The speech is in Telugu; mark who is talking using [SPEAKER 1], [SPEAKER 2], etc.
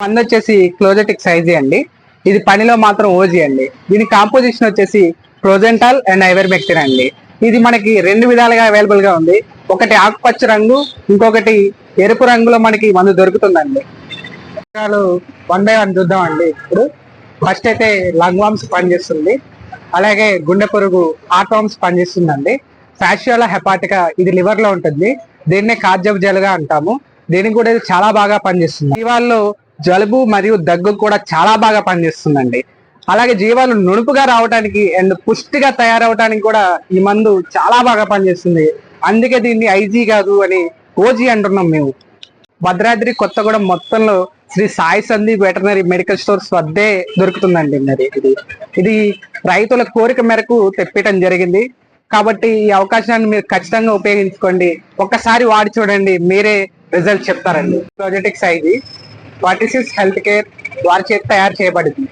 [SPEAKER 1] మంది వచ్చేసి క్లోజెటిక్ సైజీ అండి. ఇది పనిలో మాత్రం ఓజీ అండి. దీని కాంపోజిషన్ వచ్చేసి ప్రోజెంటాల్ అండ్ ఐవర్మెక్టిన్ అండి. ఇది మనకి రెండు విధాలుగా అవైలబుల్ గా ఉంది. ఒకటి ఆకుపచ్చ రంగు, ఇంకొకటి ఎరుపు రంగులో మనకి మందు దొరుకుతుందండి. వన్ బై వన్ చూద్దామండి. ఇప్పుడు ఫస్ట్ అయితే లంగ్ వామ్స్ పనిచేస్తుంది, అలాగే గుండె పురుగు హార్ట్ వామ్స్ పనిచేస్తుందండి. ఫ్యాషియోలా హెపాటికా ఇది లివర్ లో ఉంటుంది, దీన్నే కార్జబ్ జెల్గా అంటాము. దీనికి కూడా ఇది చాలా బాగా పనిచేస్తుంది. జీవాల్లో జలుబు మరియు దగ్గు కూడా చాలా బాగా పనిచేస్తుందండి. అలాగే జీవాలు నునుపుగా రావడానికి అండ్ పుష్టిగా తయారవడానికి కూడా ఈ మందు చాలా బాగా పనిచేస్తుంది. అందుకే దీన్ని ఐజీ కాదు అని ఓజీ అంటున్నాం మేము. భద్రాద్రి కొత్తగూడెం మొత్తంలో Sri Sai Sandeep veterinary medical stores వద్దే దొరుకుతుందండి. మరి ఇది రైతుల కోరిక మేరకు తెప్పించడం జరిగింది. కాబట్టి ఈ అవకాశాన్ని మీరు ఖచ్చితంగా ఉపయోగించుకోండి. ఒక్కసారి వాడి చూడండి, మీరే రిజల్ట్ చెప్తారండి. ప్రాజెటిక్స్ ఇది 46 హెల్త్ కేర్ వారి చేతి తయారు చేయబడింది.